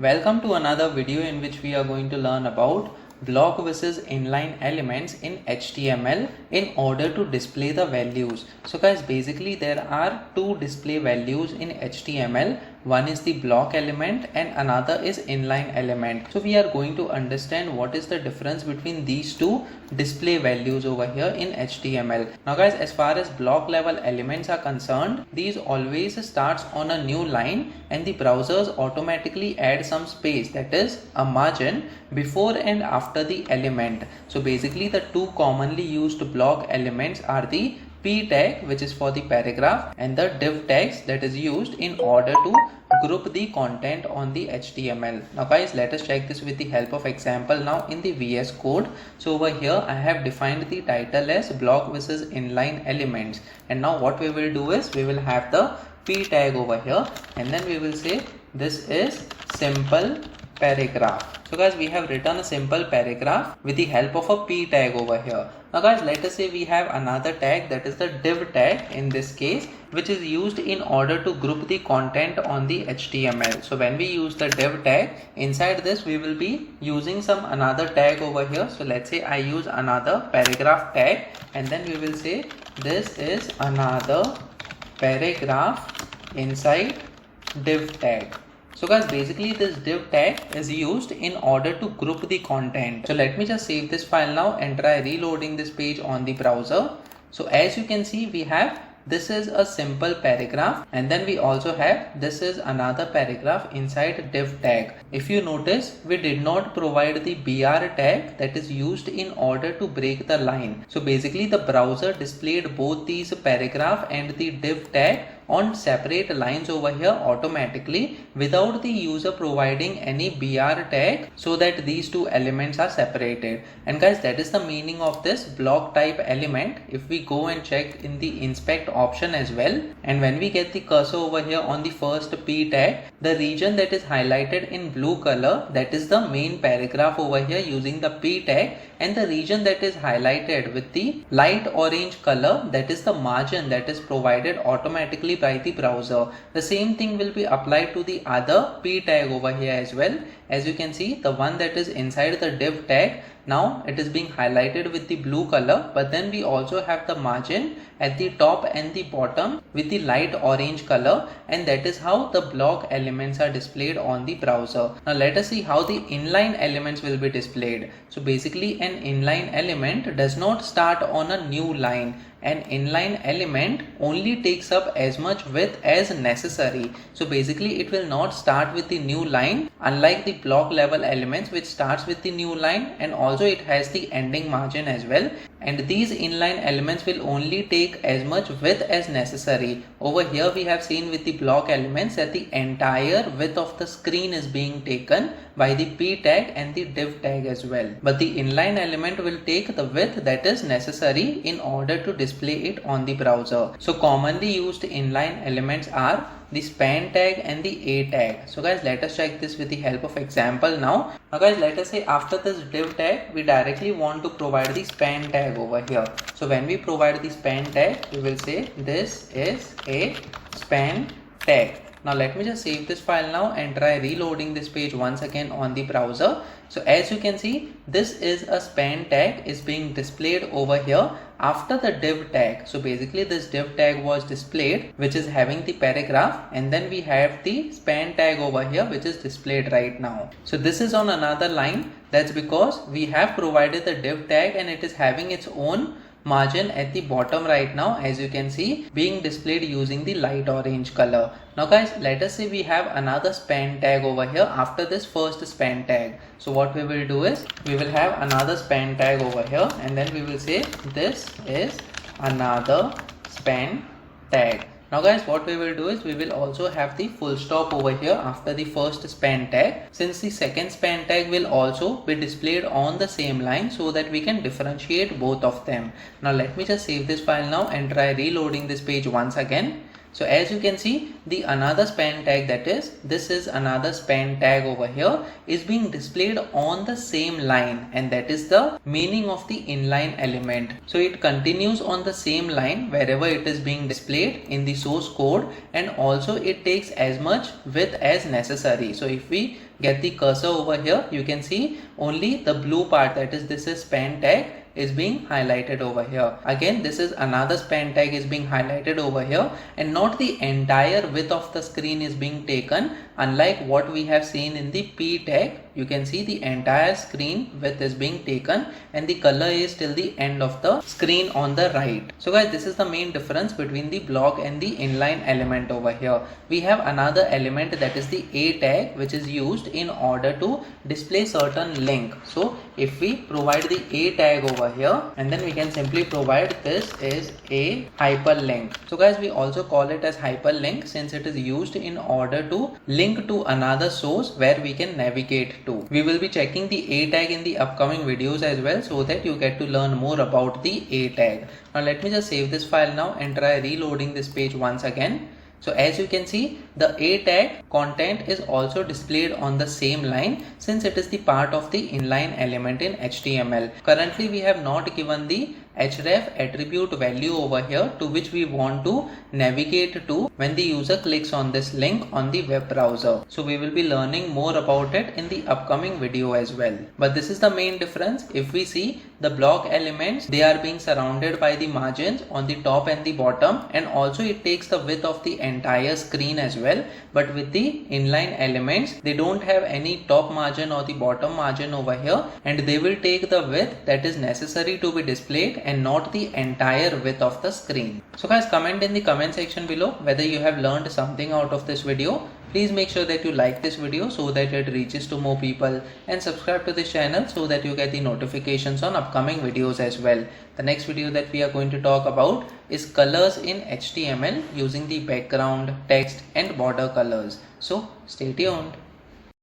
Welcome to another video in which we are going to learn about block versus inline elements in HTML in order to display the values. So guys, basically there are two display values in HTML. One is the block element and another is inline element. So we are going to understand what is the difference between these two display values over here in HTML. Now guys, as far as block level elements are concerned, these always starts on a new line and the browsers automatically add some space, that is a margin, before and after the element. So basically the two commonly used block elements are the p tag, which is for the paragraph, and the div tags that is used in order to group the content on the HTML. Now guys, let us check this with the help of example now in the VS Code. So over here I have defined the title as block versus inline elements, and now what we will do is we will have the p tag over here and then we will say this is simple paragraph. So guys, we have written a simple paragraph with the help of a p tag over here. Now guys, let us say we have another tag, that is the div tag in this case, which is used in order to group the content on the HTML. So when we use the div tag, inside this we will be using some another tag over here. So let's say I use another paragraph tag and then we will say this is another paragraph inside div tag. So guys, basically this div tag is used in order to group the content. So let me just save this file now and try reloading this page on the browser. So as you can see, we have this is a simple paragraph and then we also have this is another paragraph inside div tag. If you notice, we did not provide the br tag that is used in order to break the line. So basically the browser displayed both these paragraph and the div tag on separate lines over here automatically without the user providing any br tag, so that these two elements are separated. And guys, that is the meaning of this block type element. If we go and check in the inspect option as well, and when we get the cursor over here on the first p tag, the region that is highlighted in blue color, that is the main paragraph over here using the p tag, and the region that is highlighted with the light orange color, that is the margin that is provided automatically by the browser. The same thing will be applied to the other p tag over here as well. As you can see, the one that is inside the div tag, now it is being highlighted with the blue color, but then we also have the margin at the top and the bottom with the light orange color, and that is how the block elements are displayed on the browser. Now let us see how the inline elements will be displayed. So basically an inline element does not start on a new line. An inline element only takes up as much width as necessary. So basically it will not start with the new line, unlike the block level elements which starts with the new line, and also it has the ending margin as well. And these inline elements will only take as much width as necessary. Over here we have seen with the block elements that the entire width of the screen is being taken by the p tag and the div tag as well. But the inline element will take the width that is necessary in order to display it on the browser. So commonly used inline elements are the span tag and the a tag. So guys, let us check this with the help of example now. Now guys, let us say after this div tag, we directly want to provide the span tag over here. So when we provide the span tag, we will say this is a span tag. Now let me just save this file now and try reloading this page once again on the browser. So as you can see, this is a span tag is being displayed over here after the div tag. So basically this div tag was displayed, which is having the paragraph, and then we have the span tag over here which is displayed right now. So this is on another line. That's because we have provided the div tag and it is having its own margin at the bottom right now, as you can see, being displayed using the light orange color. Now guys, let us say we have another span tag over here after this first span tag. So what we will do is we will have another span tag over here and then we will say this is another span tag. Now guys, what we will do is we will also have the full stop over here after the first span tag, since the second span tag will also be displayed on the same line so that we can differentiate both of them. Now let me just save this file now and try reloading this page once again. So as you can see, the another span tag, that is this is another span tag over here, is being displayed on the same line, and that is the meaning of the inline element. So it continues on the same line wherever it is being displayed in the source code, and also it takes as much width as necessary. So if we get the cursor over here, you can see only the blue part, that is this is span tag, is being highlighted over here. Again, this is another span tag is being highlighted over here, and not the entire width of the screen is being taken, unlike what we have seen in the P tag. You can see the entire screen width is being taken and the color is till the end of the screen on the right. So guys, this is the main difference between the block and the inline element over here. We have another element, that is the A tag, which is used in order to display certain link. So if we provide the A tag over here, and then we can simply provide this is a hyperlink. So guys, we also call it as hyperlink since it is used in order to link to another source where we can navigate to. We will be checking the A tag in the upcoming videos as well, so that you get to learn more about the A tag. Now let me just save this file now and try reloading this page once again. So as you can see, the A tag content is also displayed on the same line since it is the part of the inline element in HTML. Currently we have not given the href attribute value over here to which we want to navigate to when the user clicks on this link on the web browser. So we will be learning more about it in the upcoming video as well. But this is the main difference. If we see the block elements, they are being surrounded by the margins on the top and the bottom, and also it takes the width of the entire screen as well. But with the inline elements, they don't have any top margin or the bottom margin over here, and they will take the width that is necessary to be displayed and not the entire width of the screen. So guys, comment in the comment section below whether you have learned something out of this video. Please make sure that you like this video so that it reaches to more people, and subscribe to this channel so that you get the notifications on upcoming videos as well. The next video that we are going to talk about is colors in HTML using the background, text and border colors. So stay tuned.